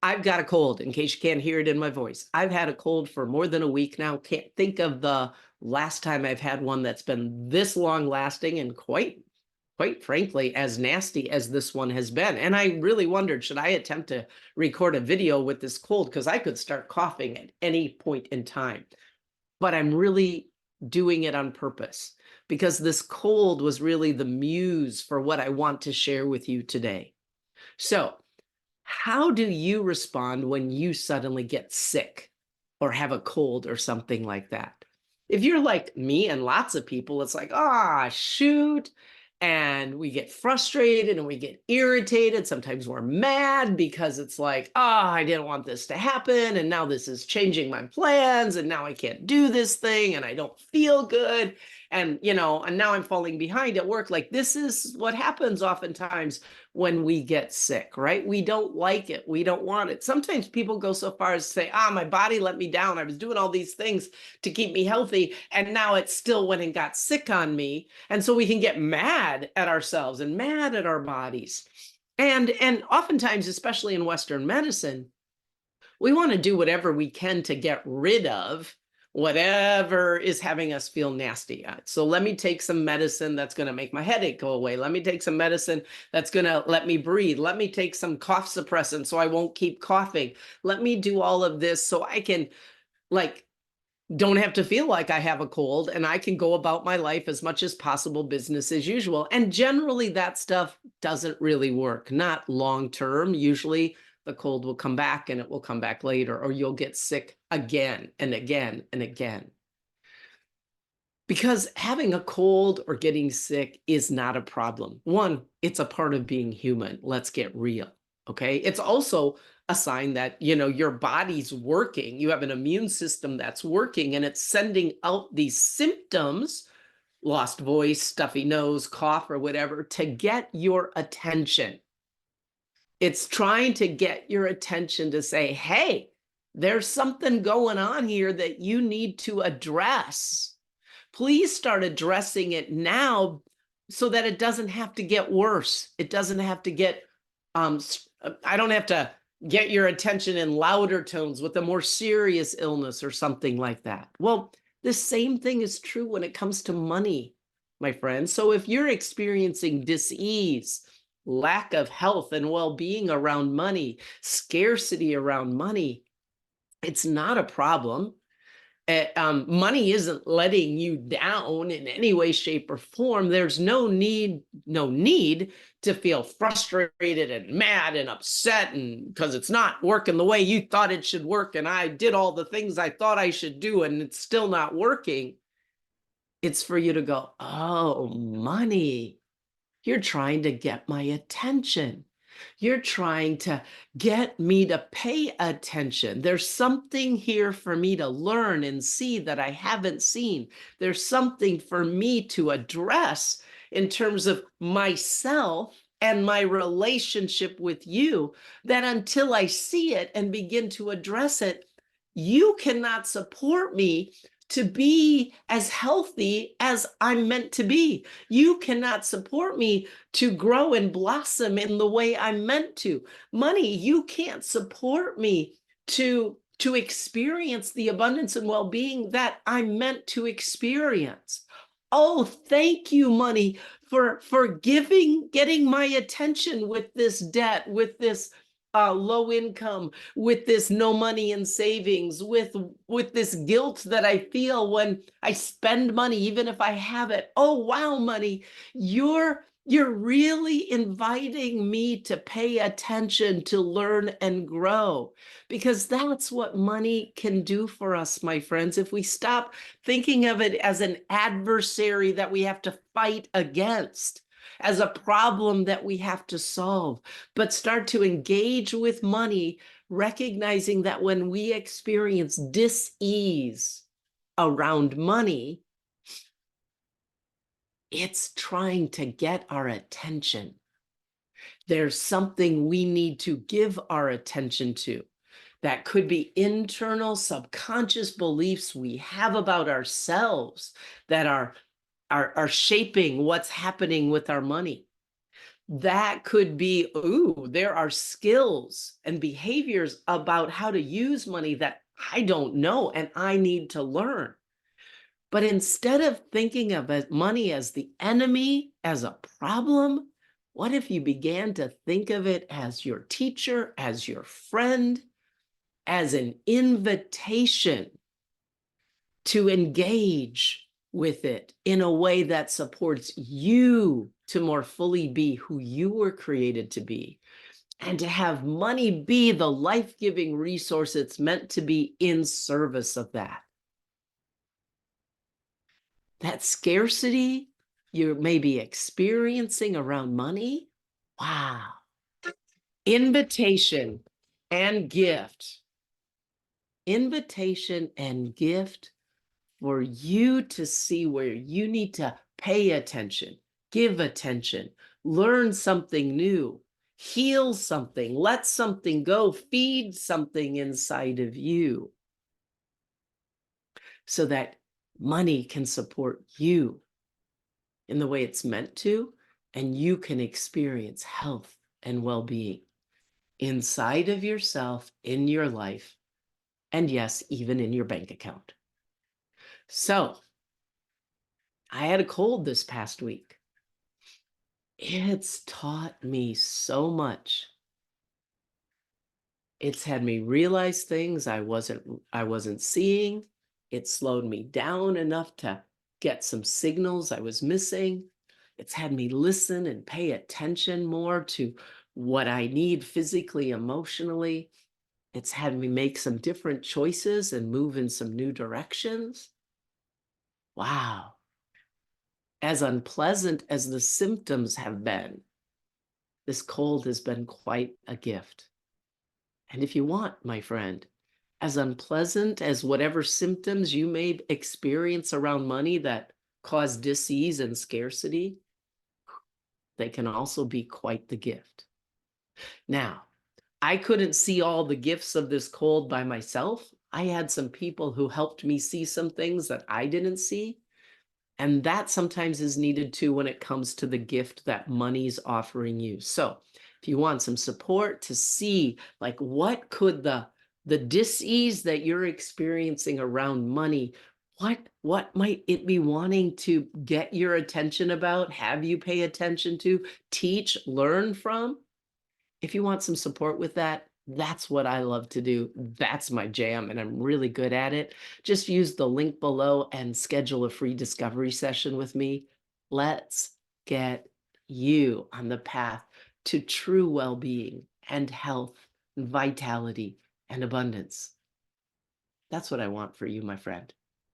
I've got a cold, in case you can't hear it in my voice. I've had a cold for more than a week now. Can't think of the last time I've had one that's been this long lasting and quite frankly, as nasty as this one has been. And I really wondered, should I attempt to record a video with this cold? Because I could start coughing at any point in time. But I'm really doing it on purpose because this cold was really the muse for what I want to share with you today. So, how do you respond when you suddenly get sick or have a cold or something like that? If you're like me and lots of people, it's like, ah, shoot. And we get frustrated and we get irritated. Sometimes we're mad because it's like, ah, I didn't want this to happen. And now this is changing my plans. And now I can't do this thing and I don't feel good. And, and now I'm falling behind at work. Like, this is what happens oftentimes when we get sick, right? We don't like it. We don't want it. Sometimes people go so far as to say, my body let me down. I was doing all these things to keep me healthy, and now it still went and got sick on me. And so we can get mad at ourselves and mad at our bodies. And oftentimes, especially in Western medicine, we want to do whatever we can to get rid of whatever is having us feel nasty. So let me take some medicine that's going to make my headache go away. Let me take some medicine that's going to let me breathe. Let me take some cough suppressant so I won't keep coughing. Let me do all of this so I can don't have to feel like I have a cold and I can go about my life as much as possible, business as usual. And generally that stuff doesn't really work, not long term. Usually the cold will come back and it will come back later, or you'll get sick again and again and again. Because having a cold or getting sick is not a problem. One, it's a part of being human. Let's get real. Okay. It's also a sign that, your body's working. You have an immune system that's working and it's sending out these symptoms, lost voice, stuffy nose, cough, or whatever, to get your attention. It's trying to get your attention to say, hey, there's something going on here that you need to address. Please start addressing it now so that it doesn't have to get worse. It doesn't have to get, I don't have to get your attention in louder tones with a more serious illness or something like that. Well, the same thing is true when it comes to money, my friends. So if you're experiencing dis-ease, lack of health and well-being around money, scarcity around money, it's not a problem. Money isn't letting you down in any way, shape, or form. There's no need to feel frustrated and mad and upset and because it's not working the way you thought it should work. And I did all the things I thought I should do and it's still not working. It's for you to go, oh, money. You're trying to get my attention. You're trying to get me to pay attention. There's something here for me to learn and see that I haven't seen. There's something for me to address in terms of myself and my relationship with you, that until I see it and begin to address it, you cannot support me to be as healthy as I'm meant to be. You cannot support me to grow and blossom in the way I'm meant to. Money, you can't support me to experience the abundance and well-being that I'm meant to experience. Oh, thank you, money, for getting my attention with this debt, with this low income, with this no money in savings, with this guilt that I feel when I spend money, even if I have it. Oh, wow, money, you're really inviting me to pay attention, to learn and grow, because that's what money can do for us, my friends. If we stop thinking of it as an adversary that we have to fight against, as a problem that we have to solve, but start to engage with money, recognizing that when we experience dis-ease around money, it's trying to get our attention. There's something we need to give our attention to. That could be internal subconscious beliefs we have about ourselves that are shaping what's happening with our money. That could be, ooh, there are skills and behaviors about how to use money that I don't know and I need to learn. But instead of thinking of money as the enemy, as a problem, what if you began to think of it as your teacher, as your friend, as an invitation to engage with it in a way that supports you to more fully be who you were created to be, and to have money be the life-giving resource it's meant to be in service of that. That scarcity you're maybe experiencing around money, wow. Invitation and gift. Invitation and gift for you to see where you need to pay attention, give attention, learn something new, heal something, let something go, feed something inside of you so that money can support you in the way it's meant to, and you can experience health and well-being inside of yourself, in your life, and yes, even in your bank account. So, I had a cold this past week. It's taught me so much. It's had me realize things I wasn't seeing. It slowed me down enough to get some signals I was missing. It's had me listen and pay attention more to what I need physically, emotionally. It's had me make some different choices and move in some new directions. Wow. As unpleasant as the symptoms have been, this cold has been quite a gift. And if you want, my friend, as unpleasant as whatever symptoms you may experience around money that cause dis-ease and scarcity, they can also be quite the gift. Now, I couldn't see all the gifts of this cold by myself. I had some people who helped me see some things that I didn't see. And that sometimes is needed too when it comes to the gift that money's offering you. So if you want some support to see, like, what could the dis-ease that you're experiencing around money, what might it be wanting to get your attention about, have you pay attention to, teach, learn from? If you want some support with that, that's what I love to do. That's my jam, and I'm really good at it. Just use the link below and schedule a free discovery session with me. Let's get you on the path to true well-being and health and vitality and abundance. That's what I want for you, my friend.